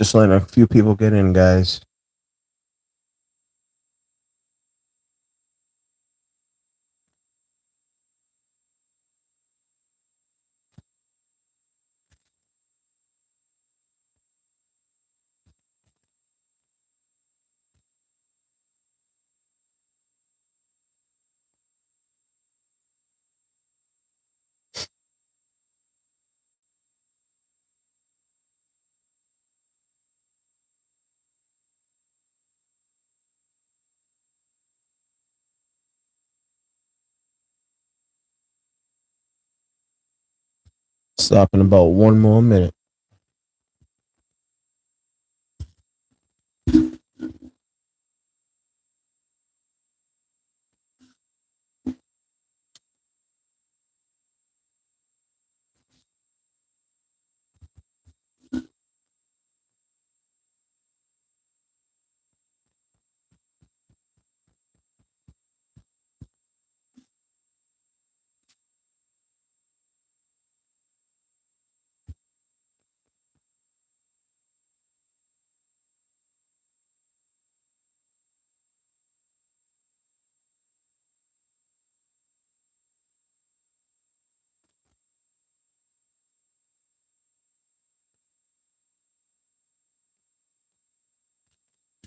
Just letting a few people get in, guys. Stop in about one more minute.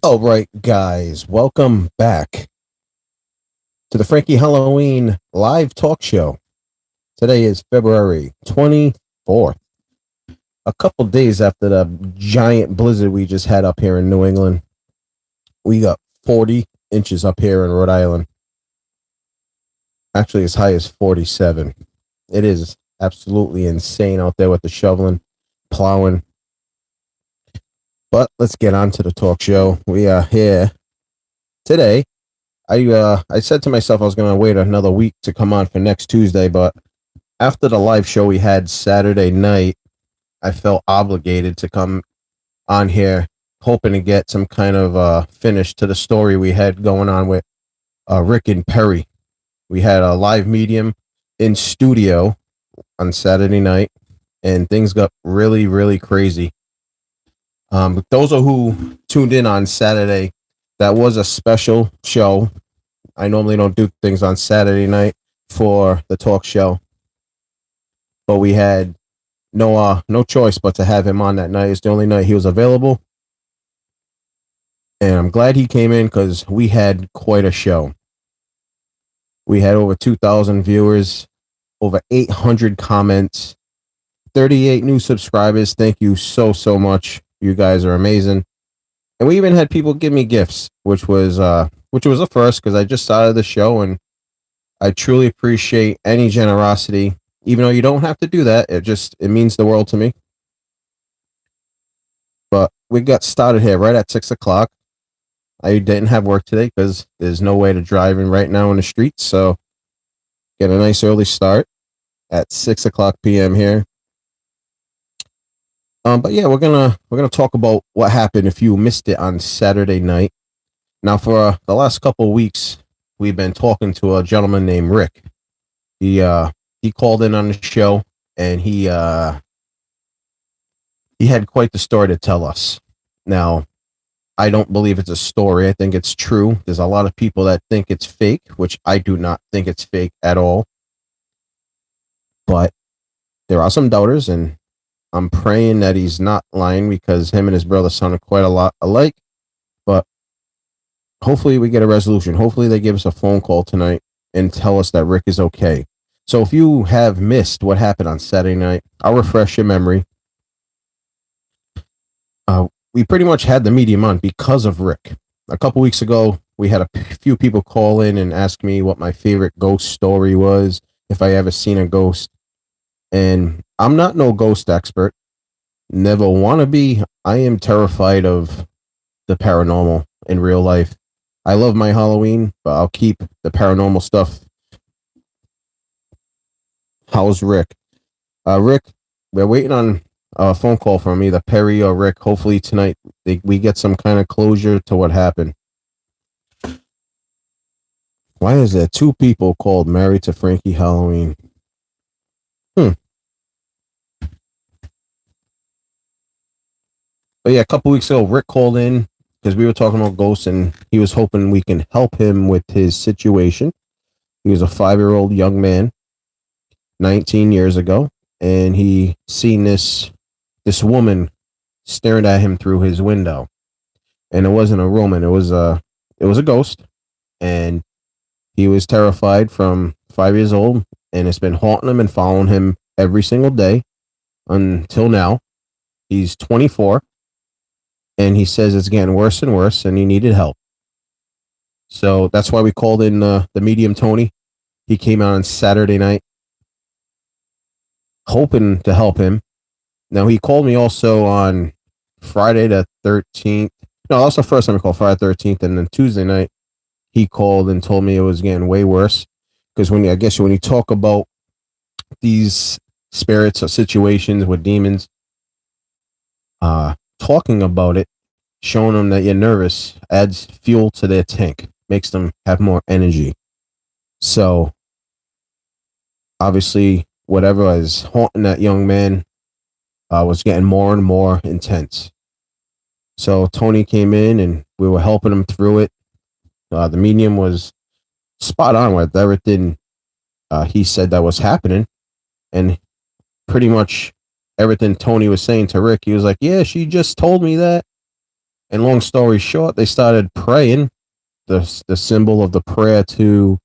All right, guys, welcome back to the Frankie Halloween live talk show. Today is February 24th, a couple days after the giant blizzard we just had up here in New England. We got 40 inches up here in Rhode Island. Actually, as high as 47. It is absolutely insane out there with the shoveling, plowing. But let's get on to the talk show. We are here today. I said to myself I was going to wait another week to come on for next Tuesday, but after the live show we had Saturday night, I felt obligated to come on here, hoping to get some kind of finish to the story we had going on with Rick and Perry. We had a live medium in studio on Saturday night, and things got really, really crazy. Those are who tuned in on Saturday. That was a special show. I normally don't do things on Saturday night for the talk show, but we had no choice but to have him on that night. It's the only night he was available, and I'm glad he came in because we had quite a show. We had over 2,000 viewers, over 800 comments, 38 new subscribers. Thank you so much. You guys are amazing. And we even had people give me gifts, which was a first because I just started the show, and I truly appreciate any generosity. Even though you don't have to do that, it means the world to me. But we got started here right at 6 o'clock. I didn't have work today because there's no way to drive in right now in the streets, so get a nice early start at 6 o'clock p.m. here. But yeah, we're gonna talk about what happened if you missed it on Saturday night. Now, for the last couple of weeks, we've been talking to a gentleman named Rick. He called in on the show, and he had quite the story to tell us. Now, I don't believe it's a story. I think it's true. There's a lot of people that think it's fake, which I do not think it's fake at all. But there are some doubters, and I'm praying that he's not lying because him and his brother sounded quite a lot alike. But hopefully we get a resolution. Hopefully they give us a phone call tonight and tell us that Rick is okay. So if you have missed what happened on Saturday night, I'll refresh your memory. We pretty much had the medium on because of Rick. A couple weeks ago, we had a few people call in and ask me what my favorite ghost story was, if I ever seen a ghost. And I'm not no ghost expert. Never want to be. I am terrified of the paranormal in real life. I love my Halloween, but I'll keep the paranormal stuff. How's Rick? Rick, we're waiting on a phone call from either Perry or Rick. Hopefully tonight we get some kind of closure to what happened. Why is there two people called married to Frankie Halloween? But yeah, a couple weeks ago, Rick called in because we were talking about ghosts, and he was hoping we can help him with his situation. He was a 5 year old young man, 19 years ago, and he seen this woman staring at him through his window, and it wasn't a woman; it was a ghost, and he was terrified from 5 years old, and it's been haunting him and following him every single day until now. He's 24, and he says it's getting worse and worse, and he needed help. So that's why we called in the medium Tony. He came out on Saturday night, hoping to help him. Now he called me also on Friday the 13th. No, that's the first time he called, Friday 13th, and then Tuesday night he called and told me it was getting way worse. Because I guess when you talk about these spirits or situations with demons, talking about it, showing them that you're nervous, adds fuel to their tank, makes them have more energy. So obviously, whatever was haunting that young man was getting more and more intense. So Tony came in and we were helping him through it. The medium was spot on with everything he said that was happening, and pretty much everything Tony was saying to Rick, he was like, "Yeah, she just told me that." And long story short, they started praying the symbol of the prayer to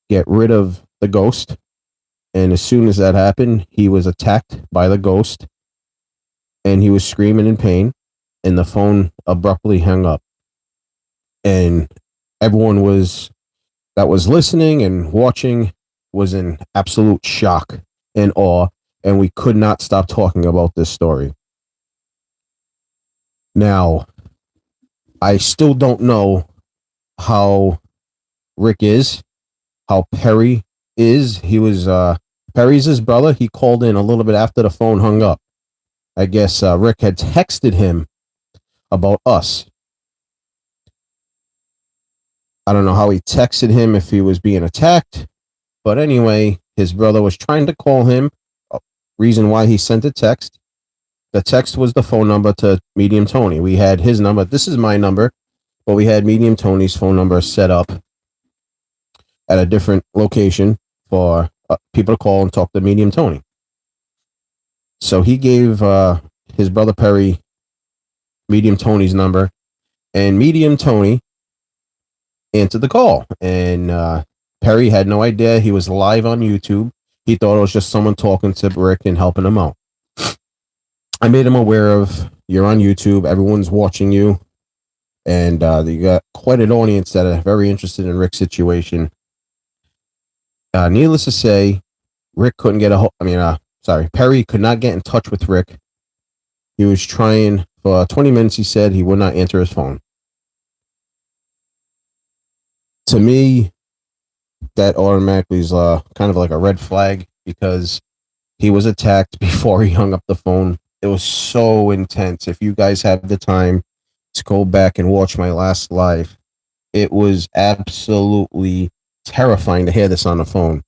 get rid of the ghost. And as soon as that happened, he was attacked by the ghost, and he was screaming in pain, and the phone abruptly hung up. And everyone that was listening and watching was in absolute shock and awe, and we could not stop talking about this story. Now, I still don't know how Rick is, how Perry is. He was Perry's his brother. He called in a little bit after the phone hung up. I guess Rick had texted him about us. I don't know how he texted him, if he was being attacked, but anyway, his brother was trying to call him. Reason why he sent a text. The text was the phone number to Medium Tony. We had his number. This is my number, but we had Medium Tony's phone number set up at a different location for people to call and talk to Medium Tony. So he gave his brother Perry Medium Tony's number, and Medium Tony answered the call. And Perry had no idea he was live on YouTube. He thought it was just someone talking to Rick and helping him out. I made him aware of, you're on YouTube, everyone's watching you, and you got quite an audience that are very interested in Rick's situation. Needless to say, Rick couldn't get Perry could not get in touch with Rick. He was trying for 20 minutes. He said he would not answer his phone. To me, that automatically is kind of like a red flag, because he was attacked before he hung up the phone. It was so intense. If you guys have the time to go back and watch my last live, it was absolutely terrifying to hear this on the phone.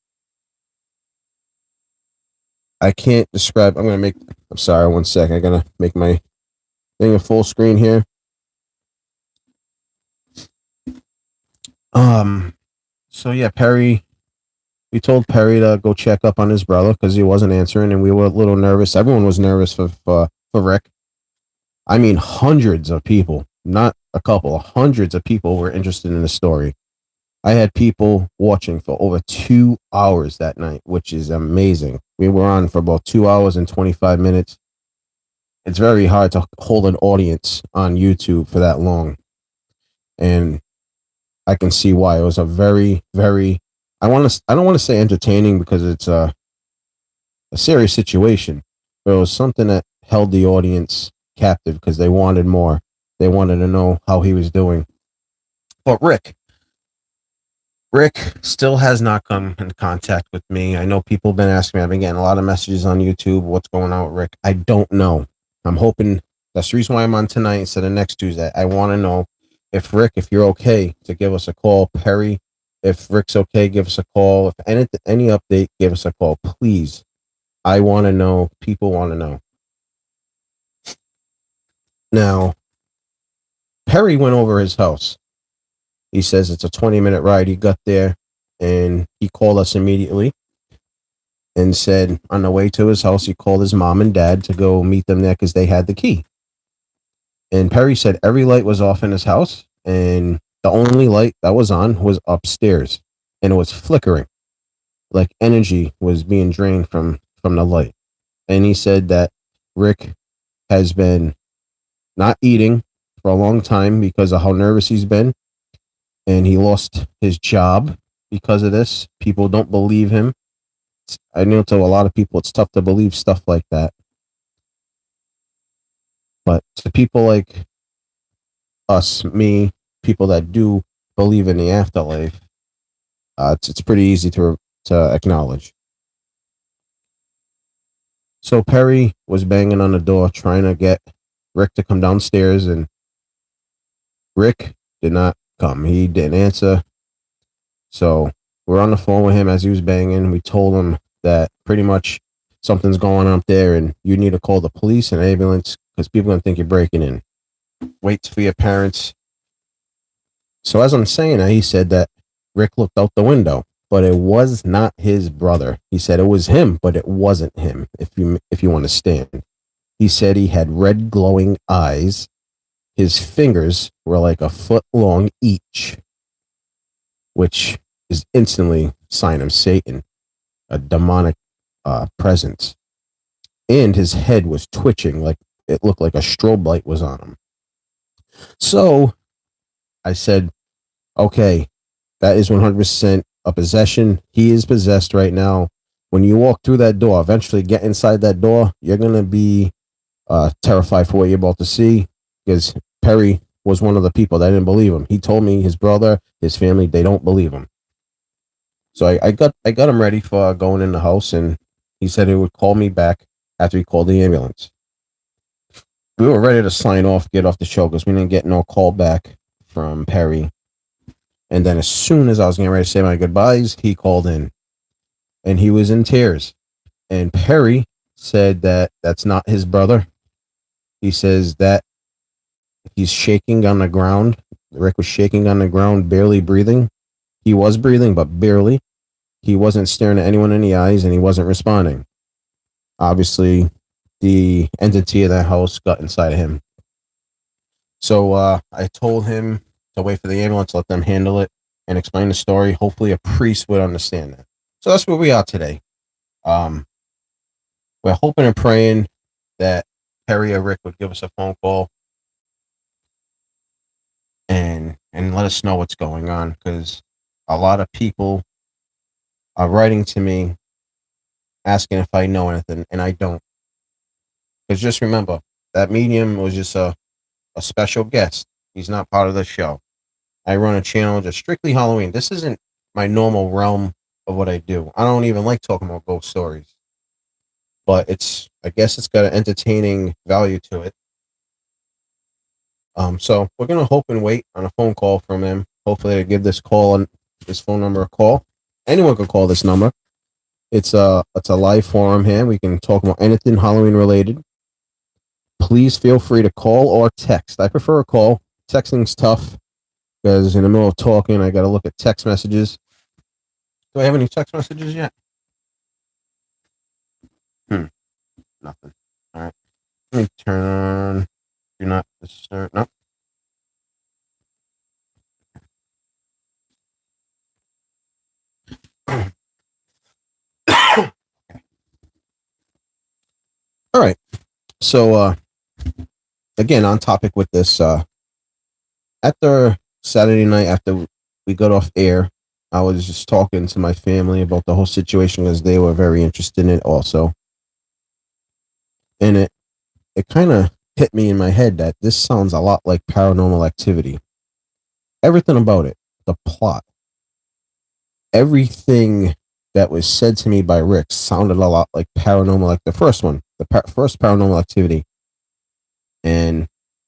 I can't describe. I'm sorry, one sec. I gotta make my thing a full screen here. So yeah, Perry, we told Perry to go check up on his brother because he wasn't answering, and we were a little nervous. Everyone was nervous for Rick. I mean, hundreds of people, not a couple, hundreds of people were interested in the story. I had people watching for over 2 hours that night, which is amazing. We were on for about 2 hours and 25 minutes. It's very hard to hold an audience on YouTube for that long. And I can see why. It was a very, very, I don't want to say entertaining, because it's a serious situation, but it was something that held the audience captive because they wanted more. They wanted to know how he was doing. But Rick still has not come in contact with me. I know people have been asking me. I've been getting a lot of messages on YouTube. What's going on with Rick? I don't know. I'm hoping that's the reason why I'm on tonight instead of next Tuesday. I want to know if you're okay to give us a call. Perry, if Rick's okay, give us a call. If any update, give us a call, please. I want to know. People want to know. Now, Perry went over his house. He says it's a 20-minute ride. He got there and he called us immediately and said on the way to his house, he called his mom and dad to go meet them there because they had the key. And Perry said every light was off in his house, and the only light that was on was upstairs, and it was flickering, like energy was being drained from the light. And he said that Rick has been not eating for a long time because of how nervous he's been, and he lost his job because of this. People don't believe him. I know to a lot of people it's tough to believe stuff like that, but to people like us, me, people that do believe in the afterlife, it's pretty easy to acknowledge. So Perry was banging on the door trying to get Rick to come downstairs, and Rick did not come. He didn't answer. So we're on the phone with him as he was banging. We told him that pretty much something's going on up there, and you need to call the police and ambulance because people are gonna think you're breaking in. Wait for your parents. So as I'm saying that, he said that Rick looked out the window, but it was not his brother. He said it was him, but it wasn't him. If you understand, he said he had red glowing eyes. His fingers were like a foot long each, which is instantly a sign of Satan, a demonic presence. And his head was twitching like it looked like a strobe light was on him. So I said, okay, that is 100% a possession. He is possessed right now. When you walk through that door, eventually get inside that door, you're going to be terrified for what you're about to see because Perry was one of the people that didn't believe him. He told me his brother, his family, they don't believe him. So I got him ready for going in the house, and he said he would call me back after he called the ambulance. We were ready to sign off, get off the show because we didn't get no call back from Perry. And then as soon as I was getting ready to say my goodbyes, he called in, and he was in tears. And Perry said that that's not his brother. He says that he's shaking on the ground. Rick was shaking on the ground, barely breathing. He was breathing, but barely. He wasn't staring at anyone in the eyes, and he wasn't responding. Obviously, the entity of that house got inside of him. So I told him to wait for the ambulance, let them handle it, and explain the story. Hopefully, a priest would understand that. So that's where we are today. We're hoping and praying that Perry or Rick would give us a phone call and let us know what's going on because a lot of people are writing to me asking if I know anything, and I don't. Because just remember, that medium was just a special guest. He's not part of the show. I run a channel just strictly Halloween. This isn't my normal realm of what I do. I don't even like talking about ghost stories. But I guess it's got an entertaining value to it. So we're gonna hope and wait on a phone call from him. Hopefully, to give this phone number a call. Anyone can call this number. It's a live forum here. We can talk about anything Halloween related. Please feel free to call or text. I prefer a call. Texting's tough because in the middle of talking, I got to look at text messages. Do I have any text messages yet? Nothing. All right. Let me turn on do not disturb. No. All right. So again, on topic with this, after Saturday night, after we got off air, I was just talking to my family about the whole situation because they were very interested in it also. And it kind of hit me in my head that this sounds a lot like Paranormal Activity. Everything about it, the plot, everything that was said to me by Rick sounded a lot like Paranormal, like the first one, first Paranormal Activity. And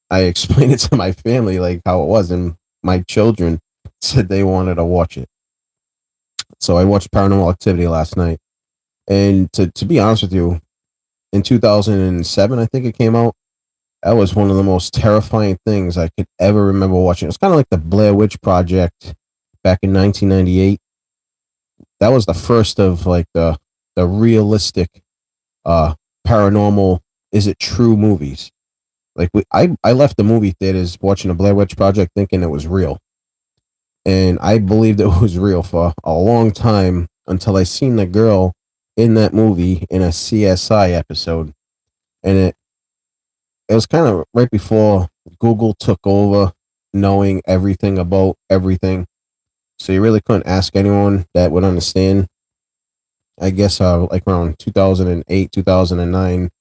I explained it to my family, like how it was, and my children said they wanted to watch it. So I watched Paranormal Activity last night. And to be honest with you, in 2007, I think it came out, That was one of the most terrifying things I could ever remember watching. It was kind of like the Blair Witch Project back in 1998. That was the first of like the realistic uh paranormal, is it true movies. Like I left the movie theaters watching the Blair Witch Project thinking it was real, and I believed it was real for a long time until I seen the girl in that movie in a CSI episode, and it was kind of right before Google took over, knowing everything about everything. So you really couldn't ask anyone that would understand. I guess like around 2008, 2009,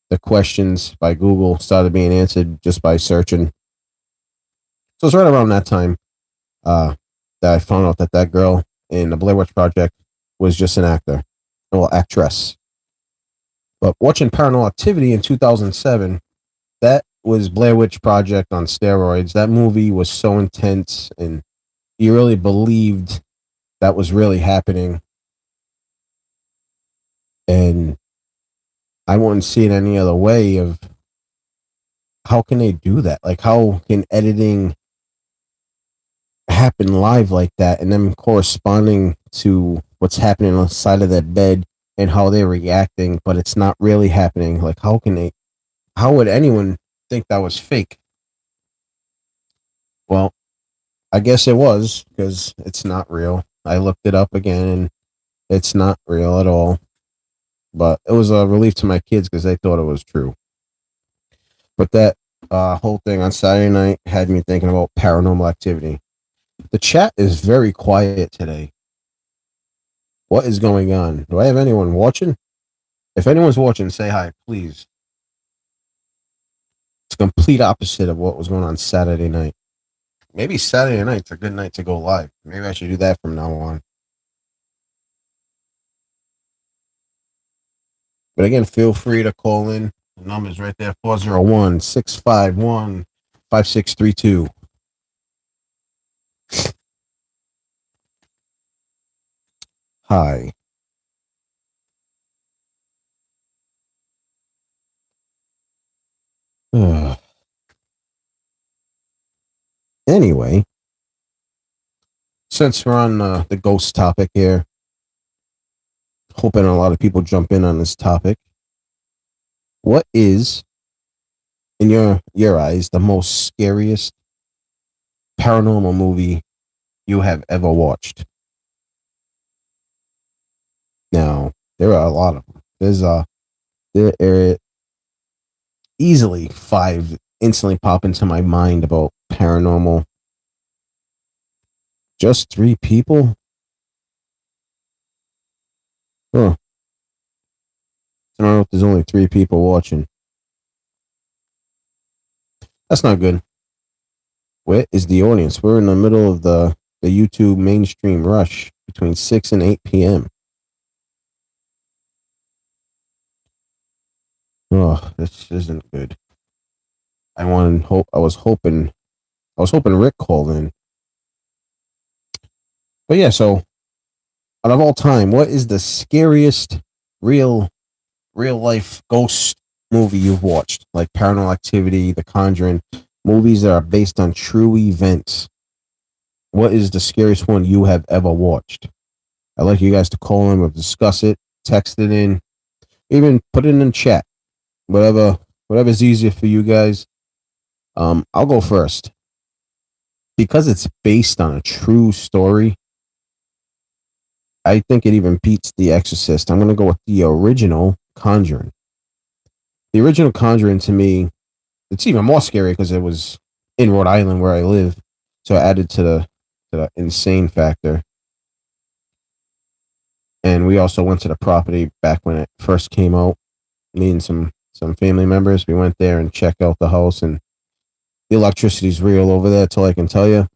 the questions by Google started being answered just by searching. So it's right around that time uh, that I found out that that girl in the Blair Witch Project was just an actor, well, actress. But watching Paranormal Activity in 2007, that was Blair Witch Project on steroids. That movie was so intense, and you really believed that was really happening. And I wouldn't see it any other way of how can they do that? Like, how can editing happen live like that and then corresponding to what's happening on the side of that bed and how they're reacting, but it's not really happening? Like, how would anyone think that was fake? Well, I guess it was because it's not real. I looked it up again and it's not real at all. But it was a relief to my kids because they thought it was true. But that whole thing on Saturday night had me thinking about paranormal activity. The chat is very quiet today. What is going on? Do I have anyone watching? If anyone's watching, say hi, please. It's the complete opposite of what was going on Saturday night. Maybe Saturday night's a good night to go live. Maybe I should do that from now on. But again, feel free to call in. The number's right there, 401-651-5632. Hi. Anyway, since we're on the ghost topic here, hoping a lot of people jump in on this topic. What is, in your eyes, the most scariest paranormal movie you have ever watched? Now, there are a lot of them. There are easily five instantly pop into my mind about paranormal. Just three people? Huh. I don't know if there's only three people watching. That's not good. Where is the audience? We're in the middle of the YouTube mainstream rush between 6 and 8 p.m. Oh, this isn't good. I was hoping Rick called in. But yeah, so out of all time, what is the scariest real real life ghost movie you've watched? Like Paranormal Activity, The Conjuring, movies that are based on true events. What is the scariest one you have ever watched? I'd like you guys to call in or discuss it, text it in, even put it in chat. Whatever's easier for you guys. I'll go first. Because it's based on a true story, I think it even beats The Exorcist. I'm gonna go with the original Conjuring. The original Conjuring, to me, it's even more scary because it was in Rhode Island where I live, so I added to the insane factor. And we also went to the property back when it first came out. Me and some family members, we went there and checked out the house, and the electricity's real over there. That's all I can tell you.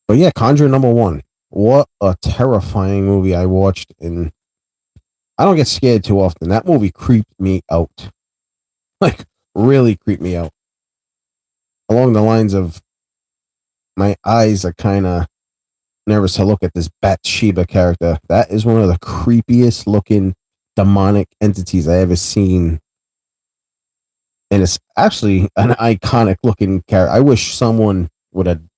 But yeah, Conjuring number one. What a terrifying movie I watched, and I don't get scared too often. That movie creeped me out. Like, really creeped me out. Along the lines of my eyes are kind of nervous to look at this Bathsheba character. That is one of the creepiest looking demonic entities I ever seen. and it's actually an iconic looking character. I wish someone would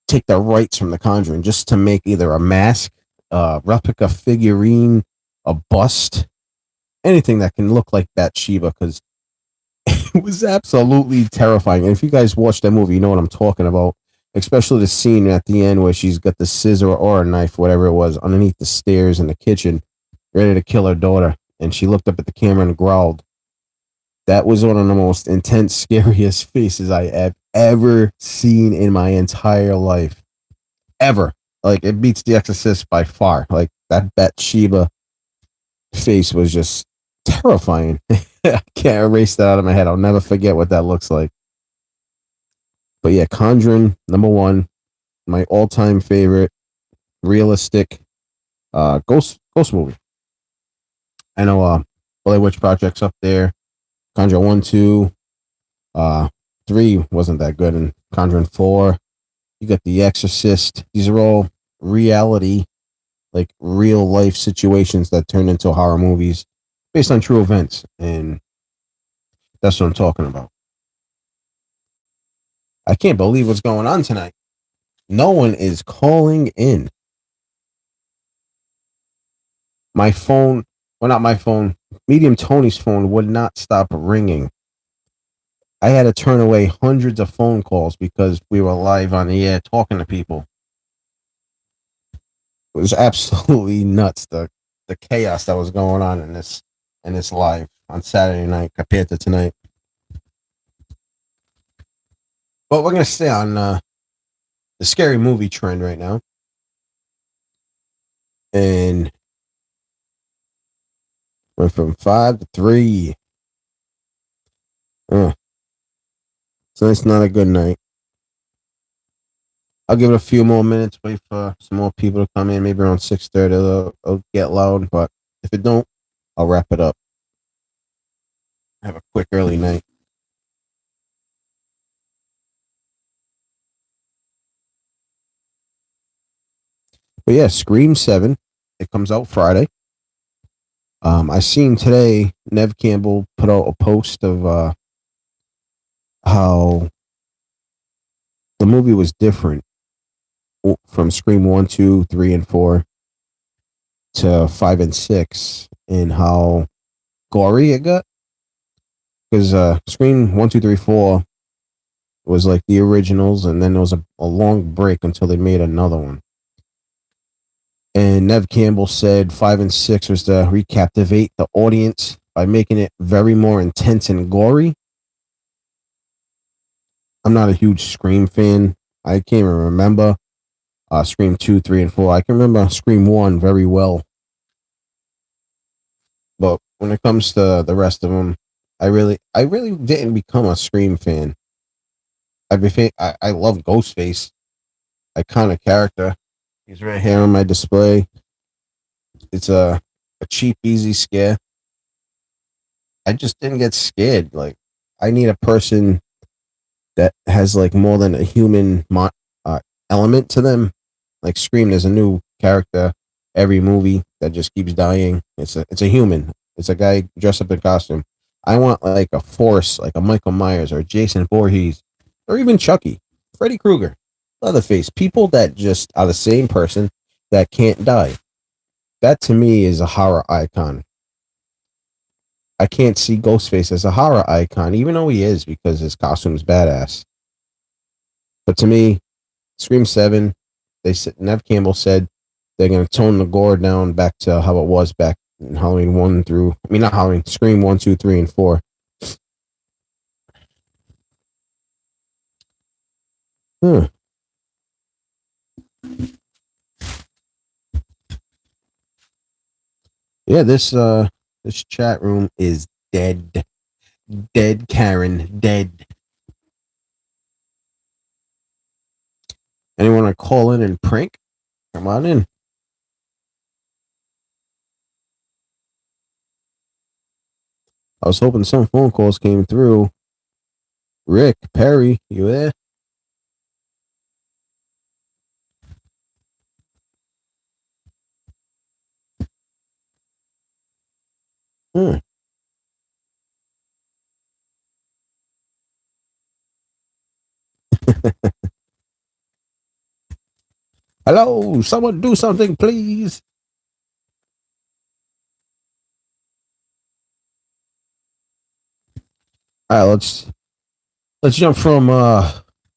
take the rights from The Conjuring just to make either a mask, a replica figurine, a bust, anything that can look like Bathsheba, because it was absolutely terrifying. And if you guys watch that movie, you know what I'm talking about. Especially the scene at the end where she's got the scissor or a knife, whatever it was, underneath the stairs in the kitchen, ready to kill her daughter. And she looked up at the camera and growled. That was one of the most intense, scariest faces I have ever seen in my entire life. Ever. Like, it beats The Exorcist by far. Like, that Bathsheba face was just terrifying. I can't erase that out of my head. I'll never forget what that looks like. But yeah, Conjuring, number one, my all time favorite, realistic ghost movie. I know Blair Witch Project's up there. Conjuring 1, 2, uh 3 wasn't that good, and Conjuring 4. You got The Exorcist. These are all reality, like real life situations that turn into horror movies based on true events. And that's what I'm talking about. I can't believe what's going on tonight. No one is calling in. My phone, well, not my phone, Medium Tony's phone would not stop ringing. I had to turn away hundreds of phone calls because we were live on the air talking to people. It was absolutely nuts, the chaos that was going on in this live on Saturday night compared to tonight. But we're gonna stay on the scary movie trend right now, and went from 5 to 3. Uh, so it's not a good night. I'll give it a few more minutes, wait for some more people to come in. Maybe around 6:30, it'll get loud. But if it don't, I'll wrap it up. Have a quick early night. But yeah, Scream 7. It comes out Friday. I seen today Nev Campbell put out a post of how the movie was different from Scream 1, 2, 3, and 4 to 5 and 6, and how gory it got. Because Scream 1, 2, 3, 4 was like the originals, and then there was a long break until they made another one. And Nev Campbell said 5 and 6 was to recaptivate the audience by making it very more intense and gory. I'm not a huge Scream fan. I can't even remember Scream 2, 3, and 4. I can remember Scream 1 very well. But when it comes to the rest of them, I really didn't become a Scream fan. I love Ghostface, iconic character. He's right here on my display. It's a cheap, easy scare. I just didn't get scared. Like, I need a person that has like more than a human uh, element to them. Like Scream, there's a new character every movie that just keeps dying. It's a human. It's a guy dressed up in costume. I want like a Force, like a Michael Myers or Jason Voorhees, or even Chucky, Freddy Krueger, Leatherface. People that just are the same person that can't die. That to me is a horror icon. I can't see Ghostface as a horror icon, even though he is because his costume's badass. But to me, Scream 7, they said Nev Campbell said they're gonna tone the gore down back to how it was back in Halloween 1 through I mean not Halloween, Scream 1, 2, 3, and 4. Hmm. Yeah, this chat room is dead. Dead, Karen, dead. Anyone want to call in and prank? Come on in. I was hoping some phone calls came through. Rick, Perry, you there? Hmm. Hello, someone do something, please. All right, let's jump from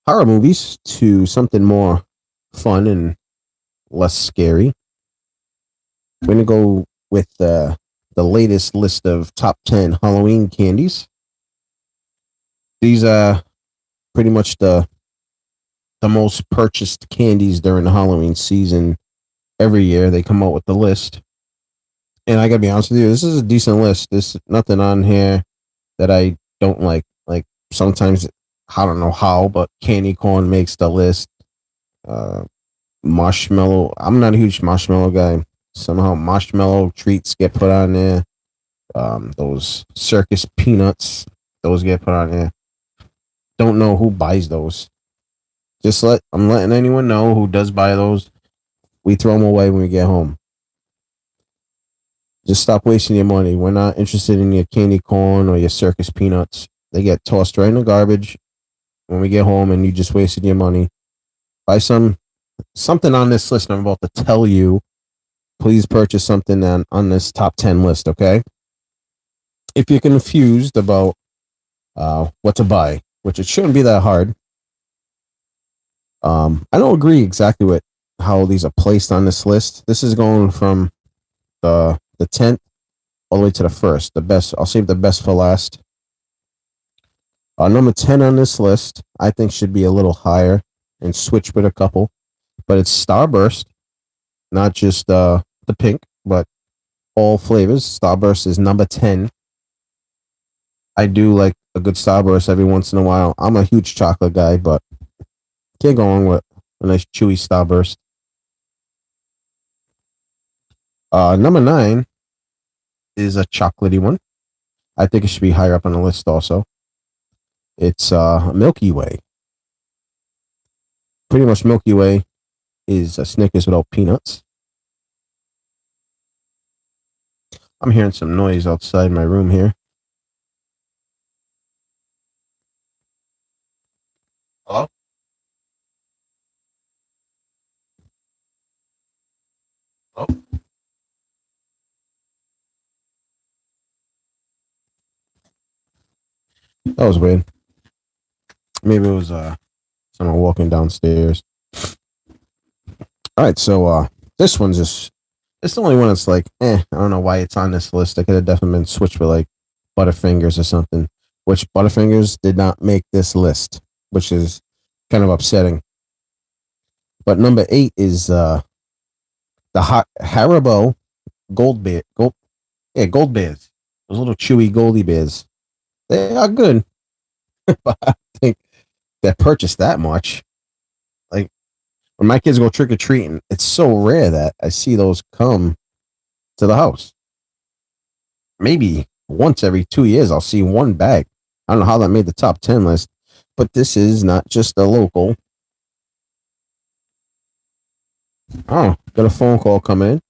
horror movies to something more fun and less scary. We're gonna go with the latest list of top 10 Halloween candies. These are pretty much the most purchased candies during the Halloween season. Every year they come out with the list, and I gotta be honest with you, this is a decent list. There's nothing on here that I don't like. Like sometimes I don't know how, but candy corn makes the list. Uh, Marshmallow. I'm not a huge marshmallow guy. Somehow marshmallow treats get put on there. Those circus peanuts, those get put on there. Don't know who buys those. I'm letting anyone know who does buy those. We throw them away when we get home. Just stop wasting your money. We're not interested in your candy corn or your circus peanuts. They get tossed right in the garbage when we get home, and you just wasted your money. Buy something on this list I'm about to tell you. Please purchase something on this top 10 list, okay? If you're confused about what to buy, which it shouldn't be that hard, I don't agree exactly with how these are placed on this list. This is going from the 10th all the way to the first. The best. I'll save the best for last. Number 10 on this list, I think should be a little higher and switch with a couple, but it's Starburst, not just the pink, but all flavors. Starburst is number 10. I do like a good Starburst every once in a while. I'm a huge chocolate guy, but can't go wrong with a nice chewy Starburst. Number 9 is a chocolatey one. I think it should be higher up on the list also. It's Milky Way. Pretty much Milky Way is a Snickers without peanuts. I'm hearing some noise outside my room here. Hello? Oh. That was weird. Maybe it was someone walking downstairs. All right, so this one's just it's the only one that's like, I don't know why it's on this list. I could have definitely been switched with like Butterfingers or something, which Butterfingers did not make this list, which is kind of upsetting. But number 8 is the hot Haribo Gold Bears. Those little chewy Goldie Bears. They are good, but I think they purchased that much. Like when my kids go trick or treating, it's so rare that I see those come to the house. Maybe once every 2 years, I'll see one bag. I don't know how that made the top 10 list, but this is not just a local. Oh, got a phone call coming in.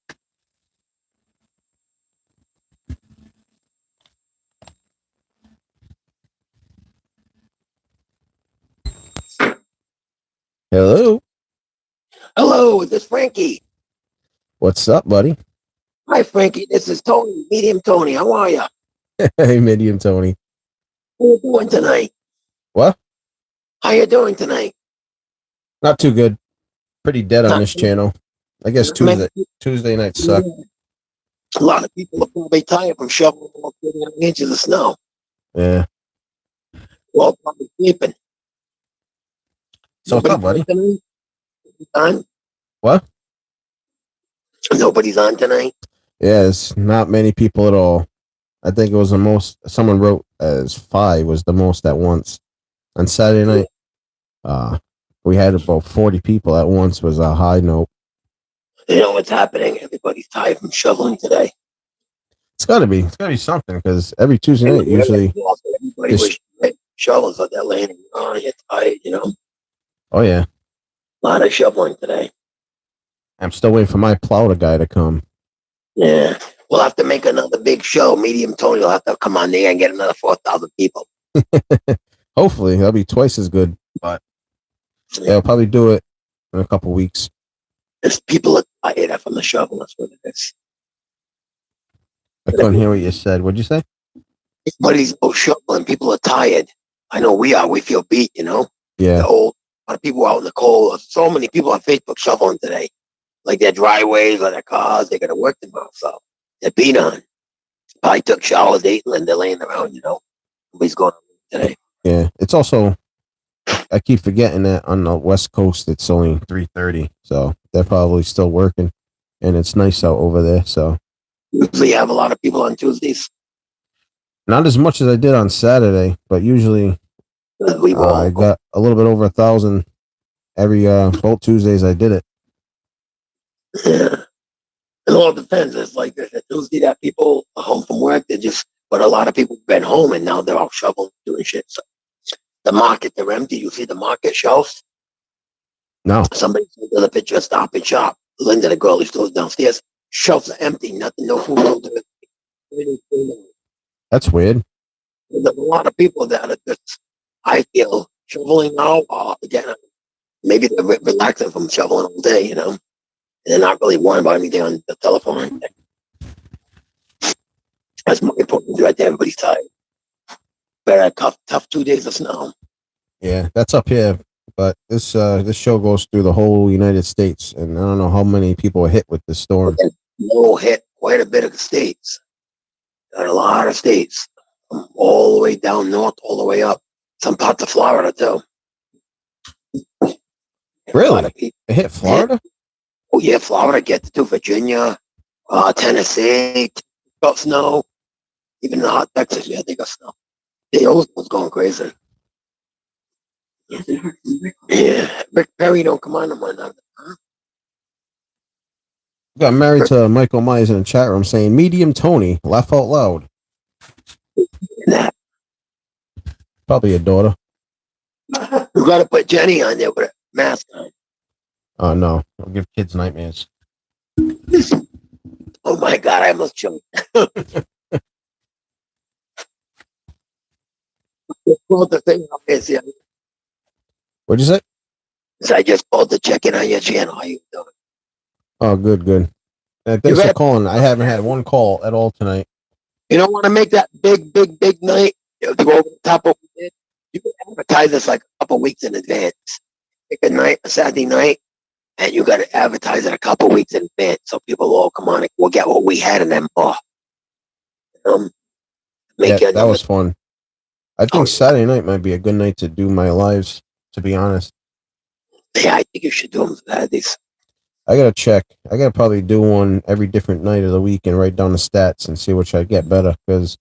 Hello. Hello, this is Frankie. What's up, buddy? Hi, Frankie. This is Tony, Medium Tony. How are you? Hey, Medium Tony. How you doing tonight? What? How you doing tonight? Not too good. Pretty dead on Not this channel. I guess Tuesday nights suck. A lot of people are probably tired from shoveling all 39 inches of snow. Yeah. Well, probably sleeping. So what's up, buddy? On? What? Nobody's on tonight? Yeah, it's not many people at all. I think it was the most someone wrote as 5 was the most at once. On Saturday night, we had about 40 people at once was a high note. You know what's happening? Everybody's tired from shoveling today. It's gotta be something because every Tuesday night usually. Everybody was shovels out there laying. Oh, you're tired, you know. Oh yeah. A lot of shoveling today. I'm still waiting for my plow guy to come. Yeah. We'll have to make another big show. Medium Tony will have to come on there and get another 4,000 people. Hopefully, that'll be twice as good. But Yeah, I'll probably do it in a couple weeks. There's people are tired from the shovel. That's what it is. I couldn't hear what you said. What'd you say? Everybody's out shoveling. People are tired. I know we are. We feel beat, you know. Yeah. The old, a lot of people out in the cold. So many people on Facebook shoveling today. Like their driveways or their cars. They got to work tomorrow. So they're beat on. Probably took showers, ate, and they're laying around, you know. Nobody's going on today. Yeah. It's also, I keep forgetting that on the West Coast, it's only 3:30. So they're probably still working. And it's nice out over there. So Usually have a lot of people on Tuesdays. not as much as I did on Saturday, but usually I got a little bit over 1,000 every both Tuesdays I did it. Yeah. It all depends. It's like there's a Tuesday that people are home from work. But a lot of people have been home and now they're all shoveling, doing shit. So the market, they're empty. You see the market shelves? No. Somebody sent the picture of Stop and Shop. Linda, the girl who stores downstairs, shelves are empty. Nothing, no food, no delivery. That's weird. There's a lot of people that are just, I feel, shoveling now. Again, maybe they're relaxing from shoveling all day, you know. They're not really worrying about anything on the telephone. That's my point right there. Everybody's tired. But a tough 2 days of snow. Yeah, that's up here. But this show goes through the whole United States, and I don't know how many people are hit with this storm. Snow hit quite a bit of states. Got a lot of states, all the way down north, all the way up. Some parts of Florida too. Really? It hit Florida? Oh yeah, Florida gets to Virginia, Tennessee, got snow. Even the hot Texas, yeah, they got snow. The old was going crazy. Yeah, Rick Perry don't come on no more now. Got married to Michael Myers in the chat room saying medium Tony, laugh out loud. Nah. Probably your daughter. You gotta put Jenny on there with a mask on. Oh no, I'll give kids nightmares. Oh my god, I almost choked. The thing up is, yeah. What'd you say? So I just called to check in on your channel. How you doing? Oh, good. Thanks for calling. I haven't had one call at all tonight. You don't want to make that big night to go over the top of what we did. You can advertise this like a couple weeks in advance. Pick a night, a Saturday night, and you got to advertise it a couple weeks in advance so people will come on and we'll get what we had in them more. Yeah, that was fun. I think Saturday night might be a good night to do my lives, to be honest. Yeah, I think you should do them Saturdays. I gotta check. I gotta probably do one every different night of the week and write down the stats and see which I get better, because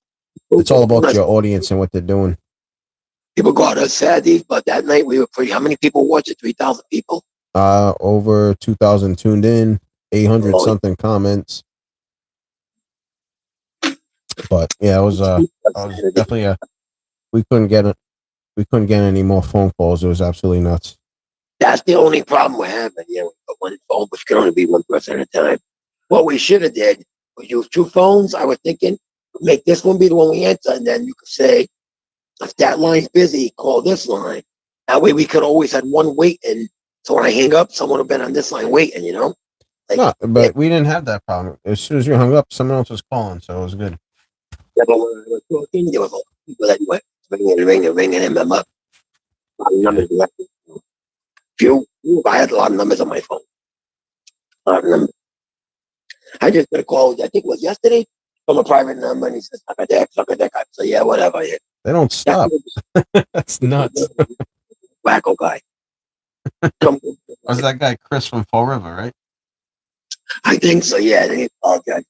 it's all about your audience and what they're doing. People go out on Saturdays, but that night we were pretty. How many people watched it? 3,000 people. Over 2,000 tuned in, 800 something comments. But yeah, it was definitely we couldn't get any more phone calls. It was absolutely nuts. That's the only problem we're having. You know, one phone, which can only be one person at a time. What we should have did was use two phones. I was thinking, make this one be the one we answer, and then you could say, if that line's busy, call this line. That way we could always have one waiting. So when I hang up, someone would have been on this line waiting, you know? Like, no, but we didn't have that problem. As soon as you hung up, someone else was calling, so it was good. Yeah, but when I was talking, there was a lot of people that went ringing him up. A lot of numbers left. I had a lot of numbers on my phone. A lot of numbers. I just got a call, I think it was yesterday, from a private number, and he says, suck a dick. I said, yeah, whatever. Yeah. They don't stop. That's nuts. Wacko guy. Was that guy Chris from Fall River, right? I think so, yeah. Then he apologized.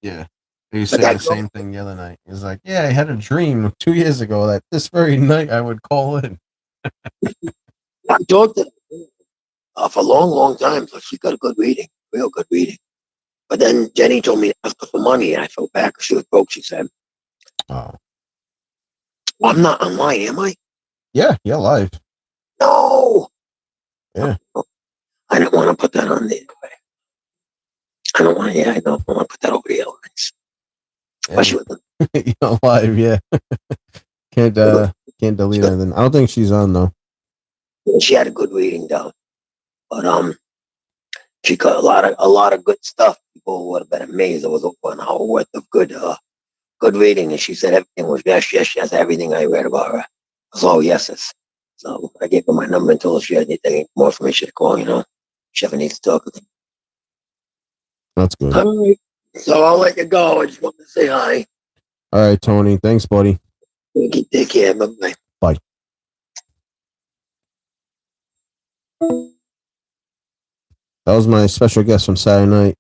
Yeah. He said the same thing the other night. He was like, yeah, I had a dream 2 years ago that this very night I would call in. I talked to her for a long time, so she got a good reading, real good reading. But then Jenny told me to ask her for money, and I felt bad because she was broke, she said. Oh. Well, I'm not online, am I? Yeah, you're live. No. Yeah. I didn't want to put that on there. I don't want to put that over the airlines. Especially with you're live, yeah. Can't delete anything. I don't think she's on though. She had a good reading though, but she got a lot of good stuff. People would have been amazed. It was over an hour worth of good reading, and she said everything was yes, yes, everything I read about her was all yeses. So I gave her my number and told her she had anything more information to call. She ever needs to talk with me. That's good. All right. So I'll let you go. I just wanted to say hi. All right, Tony. Thanks, buddy. Take care. Bye bye. Bye. That was my special guest from Saturday night,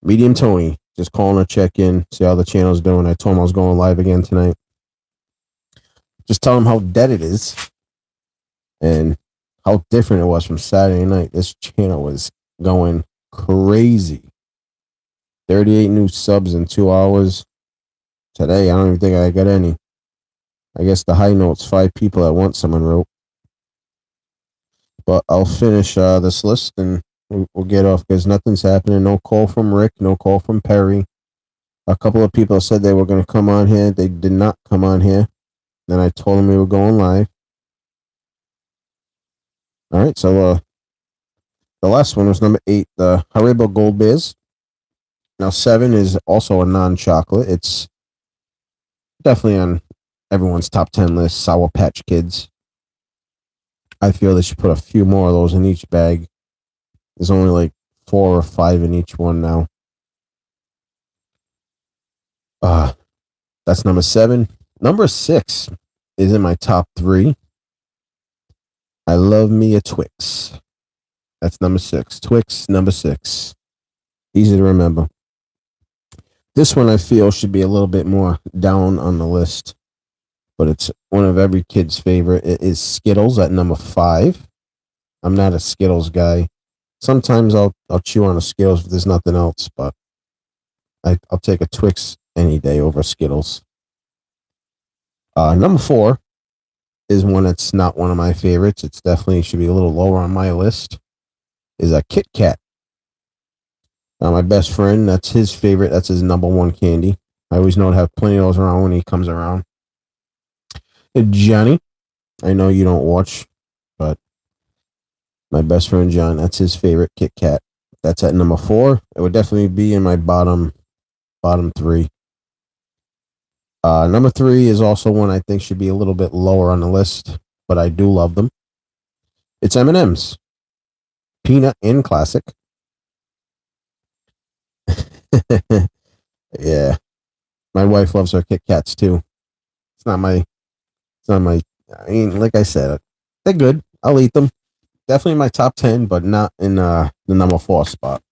Medium Tony. Just calling to check in, see how the channel's doing. I told him I was going live again tonight. Just tell him how dead it is and how different it was from Saturday night. This channel was going crazy. 38 new subs in 2 hours. Today, I don't even think I got any. I guess the high note's 5 people at once, someone wrote. But I'll finish this list and we'll get off because nothing's happening. No call from Rick, no call from Perry. A couple of people said they were going to come on here. They did not come on here. Then I told them we were going live. All right, so the last one was number 8, the Haribo Gold Bears. Now 7 is also a non-chocolate. It's definitely on everyone's top 10 list, Sour Patch Kids. I feel they should put a few more of those in each bag. There's only like 4 or 5 in each one now. That's number 7. Number 6 is in my top 3. I love me a Twix. That's number 6. Twix, number 6. Easy to remember. This one I feel should be a little bit more down on the list, but it's one of every kid's favorite. It is Skittles at number 5. I'm not a Skittles guy. Sometimes I'll chew on a Skittles if there's nothing else, but I'll take a Twix any day over Skittles. Number 4 is one that's not one of my favorites. It's definitely should be a little lower on my list. Is a Kit Kat. My best friend, that's his favorite. That's his number 1 candy. I always know to have plenty of those around when he comes around. Johnny, I know you don't watch, but my best friend John, that's his favorite Kit Kat. That's at number 4. It would definitely be in my bottom 3. Number 3 is also one I think should be a little bit lower on the list, but I do love them. It's M&M's, peanut and classic. Yeah, my wife loves her Kit Kats too. It's not my. I mean, like I said, they're good. I'll eat them. Definitely my top 10, but not in the number 4 spot.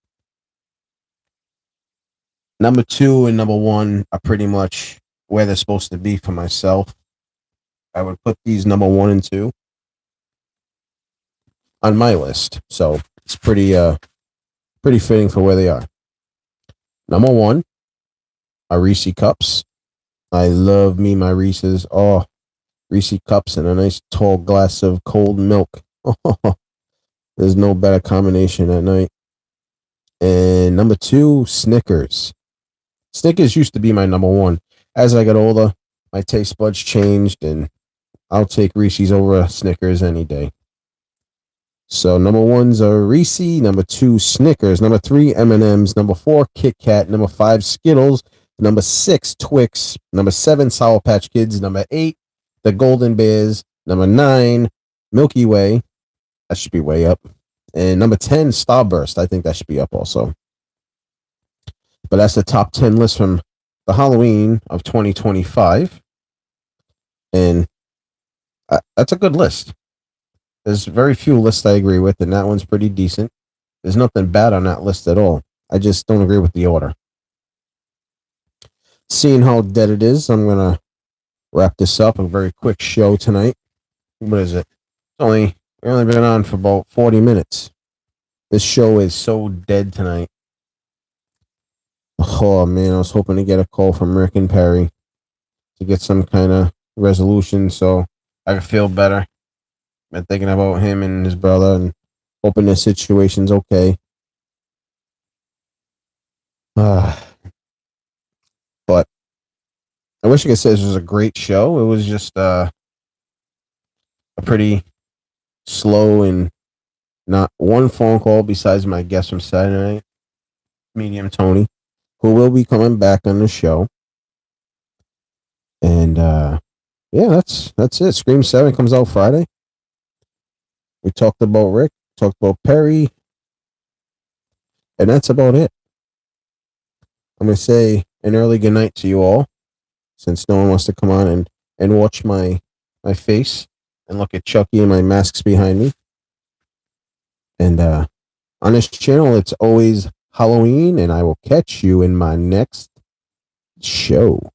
Number 2 and number 1 are pretty much where they're supposed to be for myself. I would put these number 1 and 2 on my list, so it's pretty fitting for where they are. Number 1 are Reese cups. I love me my Reese's. Oh, Reese cups and a nice tall glass of cold milk. There's no better combination at night. And number 2, Snickers. Snickers used to be my number 1. As I got older, my taste buds changed, and I'll take Reese's over Snickers any day. So number 1's a Reese, number 2 Snickers, number 3 M&M's, number 4 Kit Kat, number 5 Skittles, number 6 Twix, number 7 Sour Patch Kids, number 8 the Golden Bears, number 9 Milky Way. That should be way up. And number 10 Starburst. I think that should be up also. But that's the top 10 list from the Halloween of 2025. And that's a good list. There's very few lists I agree with, and that one's pretty decent. There's nothing bad on that list at all. I just don't agree with the order. Seeing how dead it is, I'm going to wrap this up. A very quick show tonight. What is it? We've only been on for about 40 minutes. This show is so dead tonight. Oh, man, I was hoping to get a call from Rick and Perry to get some kind of resolution so I could feel better. Been thinking about him and his brother and hoping their situation's okay. But I wish I could say this was a great show. It was just a pretty slow and not one phone call besides my guest from Saturday night, Medium Tony, who will be coming back on the show. And yeah, that's it. Scream 7 comes out Friday. We talked about Rick, talked about Perry, and that's about it. I'm gonna say an early good night to you all, since no one wants to come on and watch my face and look at Chucky and my masks behind me. And on this channel, it's always Halloween, and I will catch you in my next show.